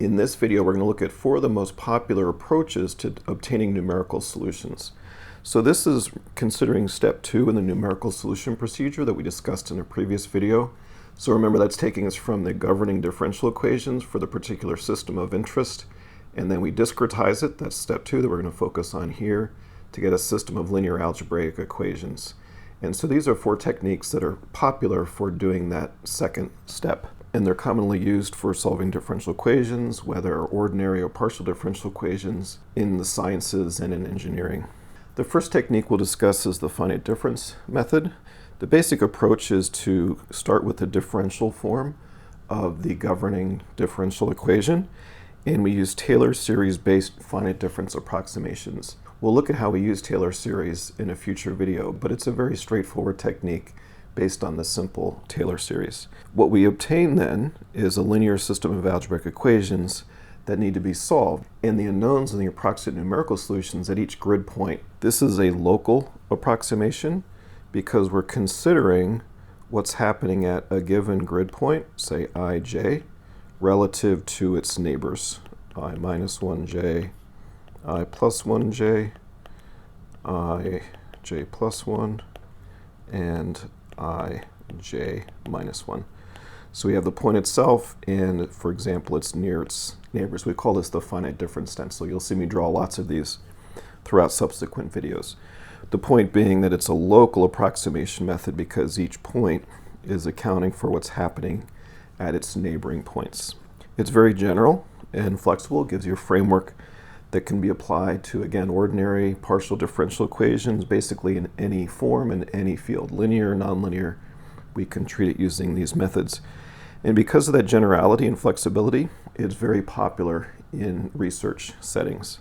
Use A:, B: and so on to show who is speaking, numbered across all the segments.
A: In this video, we're going to look at 4 of the most popular approaches to obtaining numerical solutions. So this is considering step 2 in the numerical solution procedure that we discussed in a previous video. So remember, that's taking us from the governing differential equations for the particular system of interest, and then we discretize it, that's step 2 that we're going to focus on here, to get a system of linear algebraic equations. And so these are 4 techniques that are popular for doing that second step. And they're commonly used for solving differential equations, whether ordinary or partial differential equations, in the sciences and in engineering. The first technique we'll discuss is the finite difference method. The basic approach is to start with the differential form of the governing differential equation, and we use Taylor series-based finite difference approximations. We'll look at how we use Taylor series in a future video, but it's a very straightforward technique based on the simple Taylor series. What we obtain then is a linear system of algebraic equations that need to be solved, and the unknowns and the approximate numerical solutions at each grid point. This is a local approximation because we're considering what's happening at a given grid point, say ij, relative to its neighbors, I minus 1j, I plus 1j, ij plus 1, and ij minus 1. So we have the point itself, and for example, it's near its neighbors. We call this the finite difference stencil. You'll see me draw lots of these throughout subsequent videos. The point being that it's a local approximation method because each point is accounting for what's happening at its neighboring points. It's very general and flexible. It gives you a framework that can be applied to, again, ordinary partial differential equations, basically in any form, in any field, linear, nonlinear. We can treat it using these methods. And because of that generality and flexibility, it's very popular in research settings.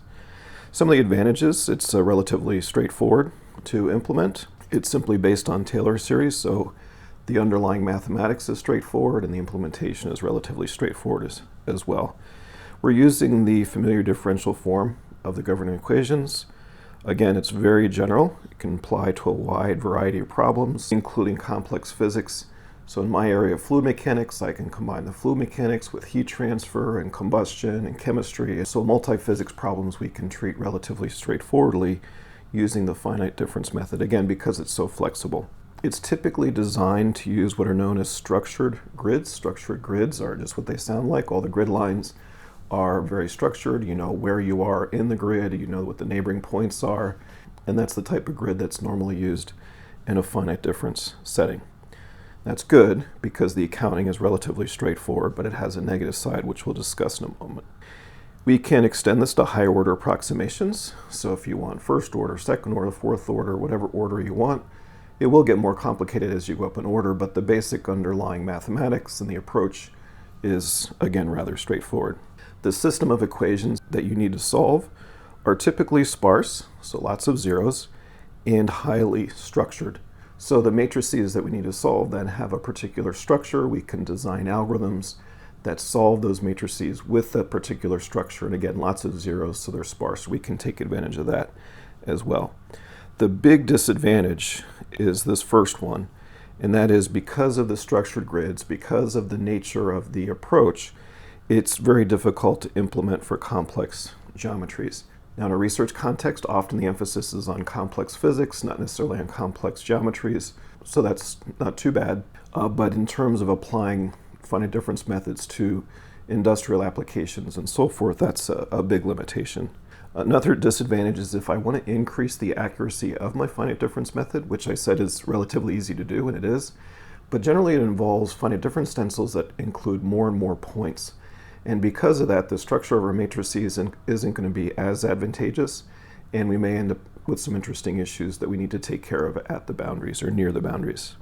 A: Some of the advantages: it's relatively straightforward to implement. It's simply based on Taylor series, so the underlying mathematics is straightforward and the implementation is relatively straightforward as well. We're using the familiar differential form of the governing equations. Again, it's very general. It can apply to a wide variety of problems, including complex physics. So in my area of fluid mechanics, I can combine the fluid mechanics with heat transfer and combustion and chemistry. So multi-physics problems we can treat relatively straightforwardly using the finite difference method, again, because it's so flexible. It's typically designed to use what are known as structured grids. Structured grids are just what they sound like. All the grid lines are very structured. You know where you are in the grid, you know what the neighboring points are, and that's the type of grid that's normally used in a finite difference setting. That's good because the accounting is relatively straightforward, but it has a negative side, which we'll discuss in a moment. We can extend this to higher order approximations. So if you want first order, second order, fourth order, whatever order you want, it will get more complicated as you go up in order, but the basic underlying mathematics and the approach is, again, rather straightforward. The system of equations that you need to solve are typically sparse, so lots of zeros, and highly structured. So the matrices that we need to solve then have a particular structure. We can design algorithms that solve those matrices with that particular structure, and again, lots of zeros, so they're sparse. We can take advantage of that as well. The big disadvantage is this first one, and that is because of the structured grids, because of the nature of the approach, it's very difficult to implement for complex geometries. Now, in a research context, often the emphasis is on complex physics, not necessarily on complex geometries, so that's not too bad. But in terms of applying finite difference methods to industrial applications and so forth, that's a big limitation. Another disadvantage is if I want to increase the accuracy of my finite difference method, which I said is relatively easy to do, and it is, but generally it involves finite difference stencils that include more and more points. And because of that, the structure of our matrices isn't going to be as advantageous, and we may end up with some interesting issues that we need to take care of at the boundaries or near the boundaries.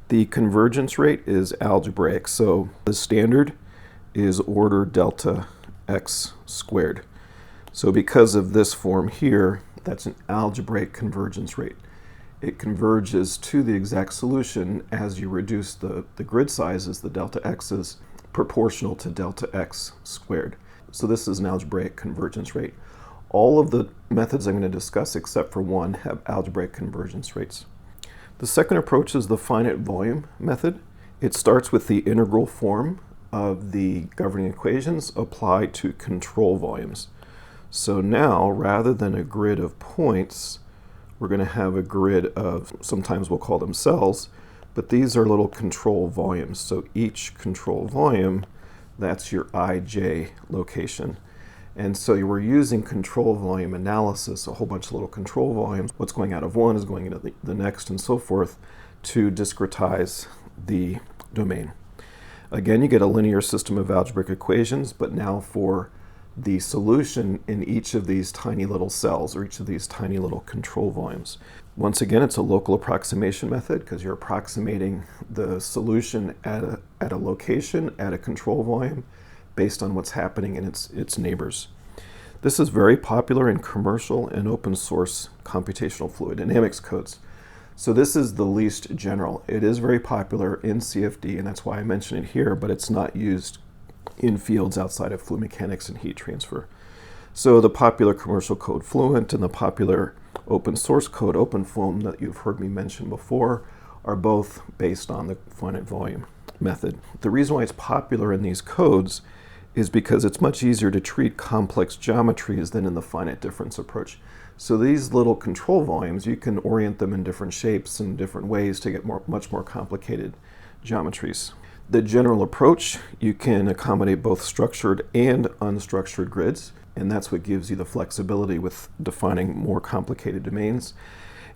A: The convergence rate is algebraic, so the standard is order delta x squared. So because of this form here, that's an algebraic convergence rate. It converges to the exact solution as you reduce the grid sizes, the delta x's, proportional to delta x squared. So this is an algebraic convergence rate. All of the methods I'm going to discuss, except for one, have algebraic convergence rates. The second approach is the finite volume method. It starts with the integral form of the governing equations apply to control volumes. So now, rather than a grid of points, we're going to have a grid of, sometimes we'll call them cells, but these are little control volumes. So each control volume, that's your ij location. And so we're using control volume analysis, a whole bunch of little control volumes. What's going out of one is going into the next and so forth to discretize the domain. Again, you get a linear system of algebraic equations, but now for the solution in each of these tiny little cells or each of these tiny little control volumes. Once again, it's a local approximation method because you're approximating the solution at a location, at a control volume, based on what's happening in its neighbors. This is very popular in commercial and open source computational fluid dynamics codes. So this is the least general. It is very popular in CFD, and that's why I mention it here, but it's not used in fields outside of fluid mechanics and heat transfer. So the popular commercial code Fluent and the popular open source code OpenFOAM that you've heard me mention before are both based on the finite volume method. The reason why it's popular in these codes is because it's much easier to treat complex geometries than in the finite difference approach. So these little control volumes, you can orient them in different shapes and different ways to get much more complicated geometries. The general approach, you can accommodate both structured and unstructured grids, and that's what gives you the flexibility with defining more complicated domains.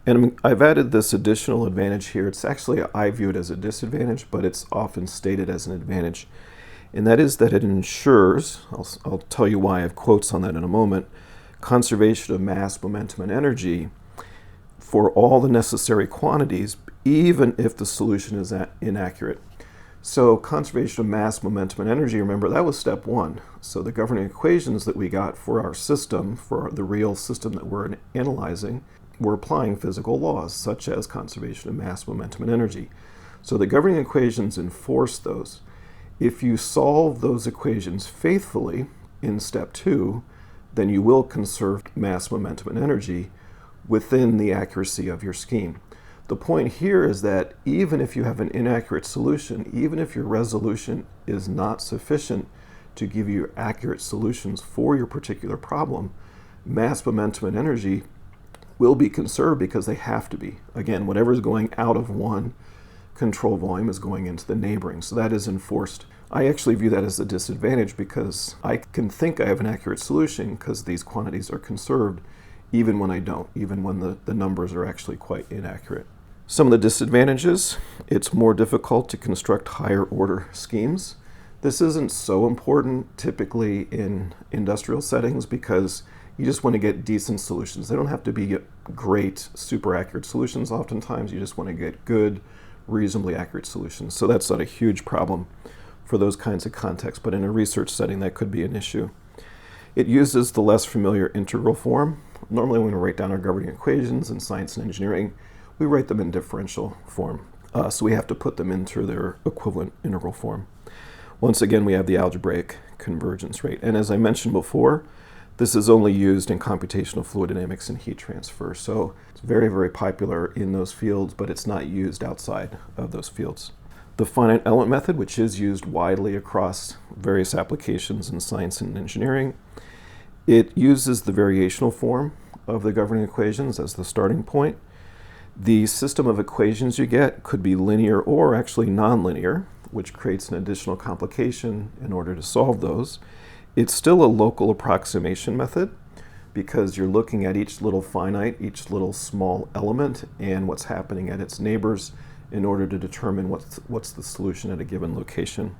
A: And I've added this additional advantage here. It's actually, I view it as a disadvantage, but it's often stated as an advantage. And that is that it ensures, I'll tell you why, I have quotes on that in a moment, conservation of mass, momentum, and energy for all the necessary quantities, even if the solution is inaccurate. So conservation of mass, momentum, and energy, remember, that was step one. So the governing equations that we got for our system, for the real system that we're analyzing, we're applying physical laws, such as conservation of mass, momentum, and energy. So the governing equations enforce those. If you solve those equations faithfully in step two, then you will conserve mass, momentum, and energy within the accuracy of your scheme. The point here is that even if you have an inaccurate solution, even if your resolution is not sufficient to give you accurate solutions for your particular problem, mass, momentum, and energy will be conserved because they have to be. Again, whatever is going out of one control volume is going into the neighboring, so that is enforced. I actually view that as a disadvantage because I can think I have an accurate solution because these quantities are conserved even when I don't, even when the numbers are actually quite inaccurate. Some of the disadvantages, it's more difficult to construct higher order schemes. This isn't so important typically in industrial settings because you just want to get decent solutions. They don't have to be great, super accurate solutions. Oftentimes you just want to get good, reasonably accurate solutions. So that's not a huge problem for those kinds of contexts, but in a research setting that could be an issue. It uses the less familiar integral form. Normally when we write down our governing equations in science and engineering, we write them in differential form. So we have to put them into their equivalent integral form. Once again, we have the algebraic convergence rate. And as I mentioned before, this is only used in computational fluid dynamics and heat transfer. So it's very, very popular in those fields, but it's not used outside of those fields. The finite element method, which is used widely across various applications in science and engineering, it uses the variational form of the governing equations as the starting point. The system of equations you get could be linear or actually nonlinear, which creates an additional complication in order to solve those. It's still a local approximation method because you're looking at each little finite, each little small element, and what's happening at its neighbors in order to determine what's the solution at a given location.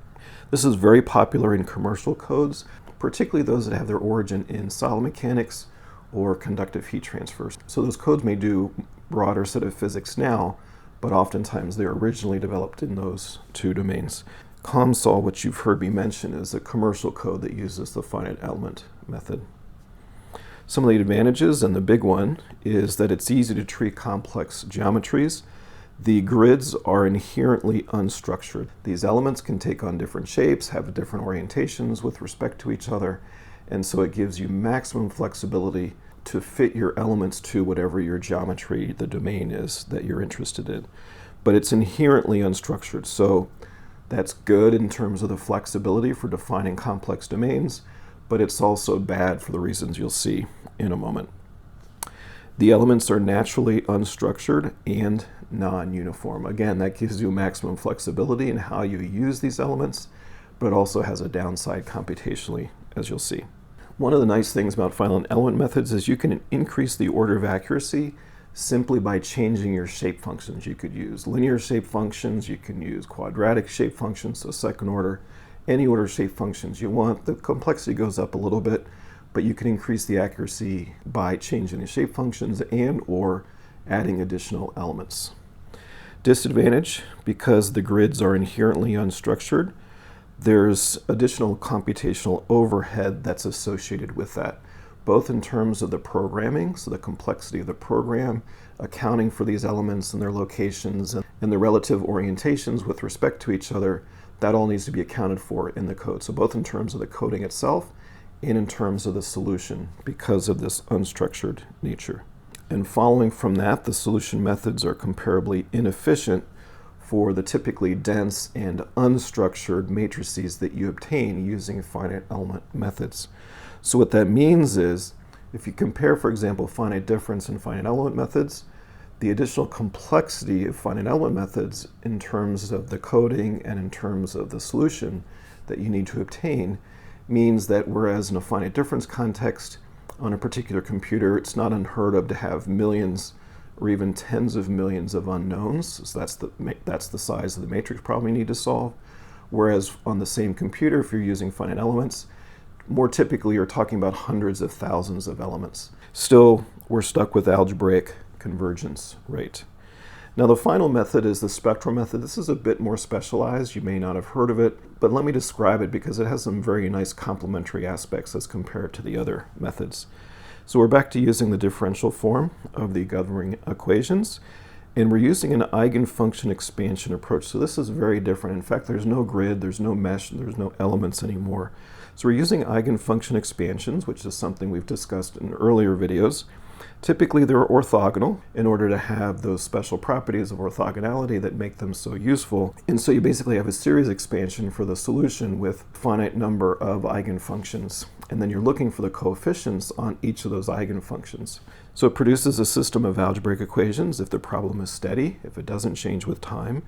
A: This is very popular in commercial codes, particularly those that have their origin in solid mechanics or conductive heat transfers. So those codes may do broader set of physics now, but oftentimes they're originally developed in those two domains. COMSOL, which you've heard me mention, is a commercial code that uses the finite element method. Some of the advantages, and the big one, is that it's easy to treat complex geometries. The grids are inherently unstructured. These elements can take on different shapes, have different orientations with respect to each other, and so it gives you maximum flexibility to fit your elements to whatever your geometry, the domain is that you're interested in. But it's inherently unstructured, so That's good in terms of the flexibility for defining complex domains, but it's also bad for the reasons you'll see in a moment. The elements are naturally unstructured and non-uniform. Again, that gives you maximum flexibility in how you use these elements, but it also has a downside computationally, as you'll see. One of the nice things about finite element methods is you can increase the order of accuracy simply by changing your shape functions. You could use linear shape functions, you can use quadratic shape functions, so second order, any order shape functions you want. The complexity goes up a little bit, but you can increase the accuracy by changing the shape functions and or adding additional elements. Disadvantage, because the grids are inherently unstructured, there's additional computational overhead that's associated with that, both in terms of the programming, so the complexity of the program, accounting for these elements and their locations and the relative orientations with respect to each other. That all needs to be accounted for in the code. So both in terms of the coding itself and in terms of the solution, because of this unstructured nature. And following from that, the solution methods are comparably inefficient for the typically dense and unstructured matrices that you obtain using finite element methods. So what that means is, if you compare, for example, finite difference and finite element methods, the additional complexity of finite element methods in terms of the coding and in terms of the solution that you need to obtain means that whereas in a finite difference context on a particular computer, it's not unheard of to have millions or even tens of millions of unknowns. So that's the size of the matrix problem you need to solve. Whereas on the same computer, if you're using finite elements, more typically you're talking about hundreds of thousands of elements. Still, we're stuck with algebraic convergence rate. Now the final method is the spectral method. This is a bit more specialized. You may not have heard of it, but let me describe it because it has some very nice complementary aspects as compared to the other methods. So we're back to using the differential form of the governing equations, and we're using an eigenfunction expansion approach. So this is very different. In fact, there's no grid, there's no mesh, there's no elements anymore. So we're using eigenfunction expansions, which is something we've discussed in earlier videos. Typically, they're orthogonal in order to have those special properties of orthogonality that make them so useful. And so you basically have a series expansion for the solution with finite number of eigenfunctions. And then you're looking for the coefficients on each of those eigenfunctions. So it produces a system of algebraic equations if the problem is steady, if it doesn't change with time.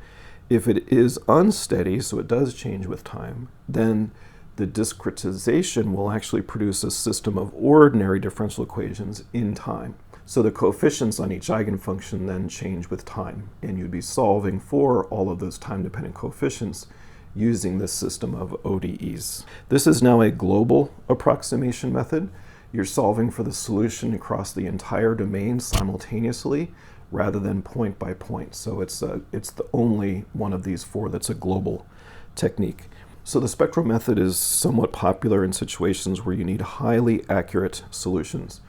A: If it is unsteady, so it does change with time, then the discretization will actually produce a system of ordinary differential equations in time. So the coefficients on each eigenfunction then change with time, and you'd be solving for all of those time-dependent coefficients using this system of ODEs. This is now a global approximation method. You're solving for the solution across the entire domain simultaneously rather than point by point. So it's the only one of these four that's a global technique. So the spectral method is somewhat popular in situations where you need highly accurate solutions.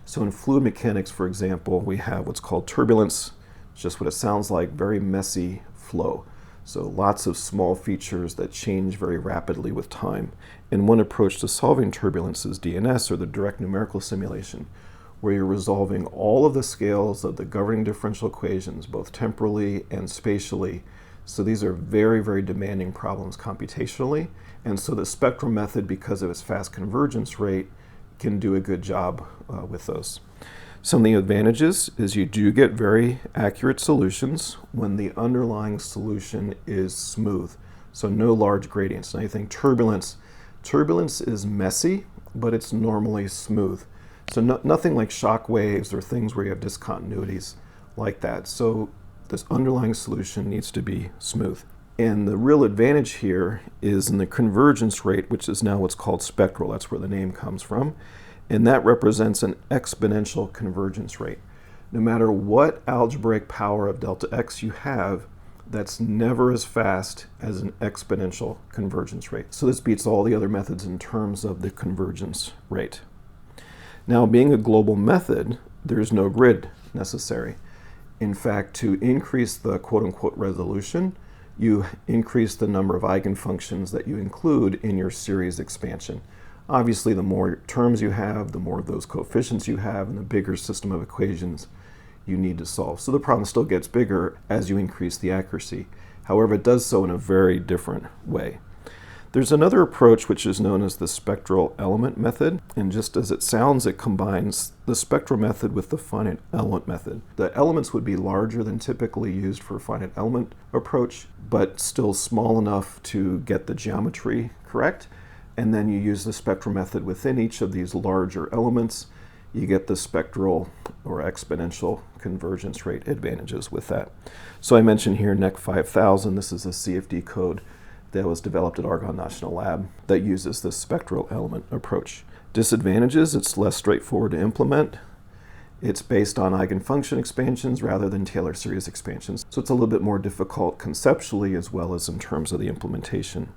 A: So in fluid mechanics, for example, we have what's called turbulence, just what it sounds like, very messy flow. So lots of small features that change very rapidly with time. And one approach to solving turbulence is DNS, or the direct numerical simulation, where you're resolving all of the scales of the governing differential equations, both temporally and spatially. So these are very, very demanding problems computationally. And so the spectral method, because of its fast convergence rate, can do a good job with those. Some of the advantages is you do get very accurate solutions when the underlying solution is smooth. So no large gradients. Now you think turbulence. Turbulence is messy, but it's normally smooth. So nothing like shock waves or things where you have discontinuities like that. So this underlying solution needs to be smooth. And the real advantage here is in the convergence rate, which is now what's called spectral. That's where the name comes from. And that represents an exponential convergence rate. No matter what algebraic power of delta x you have, that's never as fast as an exponential convergence rate. So this beats all the other methods in terms of the convergence rate. Now, being a global method, there's no grid necessary. In fact, to increase the quote-unquote resolution, you increase the number of eigenfunctions that you include in your series expansion. Obviously, the more terms you have, the more of those coefficients you have, and the bigger system of equations you need to solve. So the problem still gets bigger as you increase the accuracy. However, it does so in a very different way. There's another approach which is known as the spectral element method, and just as it sounds, it combines the spectral method with the finite element method. The elements would be larger than typically used for a finite element approach, but still small enough to get the geometry correct, and then you use the spectral method within each of these larger elements. You get the spectral or exponential convergence rate advantages with that. So I mentioned here NEC 5000. This is a CFD code that was developed at Argonne National Lab that uses this spectral element approach. Disadvantages: it's less straightforward to implement. It's based on eigenfunction expansions rather than Taylor series expansions, so it's a little bit more difficult conceptually as well as in terms of the implementation.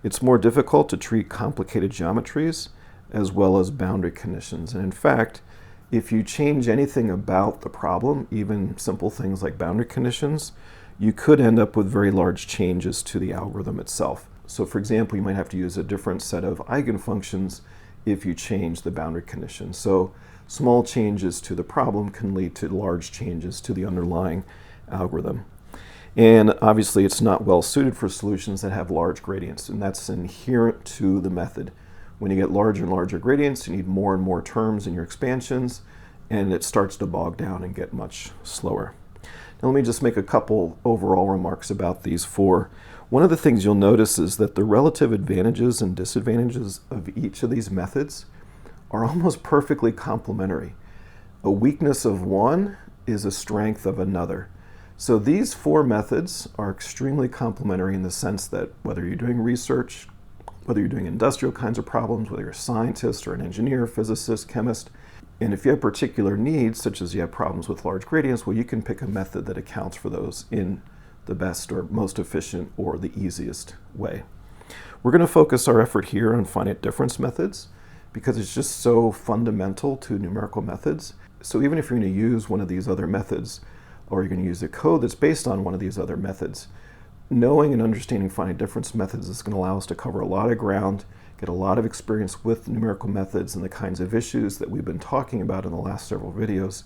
A: It's more difficult to treat complicated geometries as well as boundary conditions. And in fact, if you change anything about the problem, even simple things like boundary conditions, you could end up with very large changes to the algorithm itself. So for example, you might have to use a different set of eigenfunctions if you change the boundary condition. So small changes to the problem can lead to large changes to the underlying algorithm. And obviously it's not well suited for solutions that have large gradients, and that's inherent to the method. When you get larger and larger gradients, you need more and more terms in your expansions, and it starts to bog down and get much slower. Now let me just make a couple overall remarks about these four. One of the things you'll notice is that the relative advantages and disadvantages of each of these methods are almost perfectly complementary. A weakness of one is a strength of another. So these four methods are extremely complementary in the sense that whether you're doing research, whether you're doing industrial kinds of problems, whether you're a scientist or an engineer, physicist, chemist, and if you have particular needs, such as you have problems with large gradients, well, you can pick a method that accounts for those in the best or most efficient or the easiest way. We're going to focus our effort here on finite difference methods because it's just so fundamental to numerical methods. So even if you're going to use one of these other methods, or you're going to use a code that's based on one of these other methods, knowing and understanding finite difference methods is going to allow us to cover a lot of ground, get a lot of experience with numerical methods and the kinds of issues that we've been talking about in the last several videos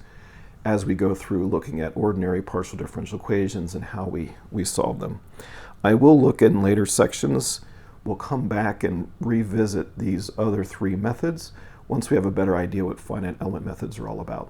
A: as we go through looking at ordinary partial differential equations and how we solve them. I will look in later sections. We'll come back and revisit these other three methods once we have a better idea what finite element methods are all about.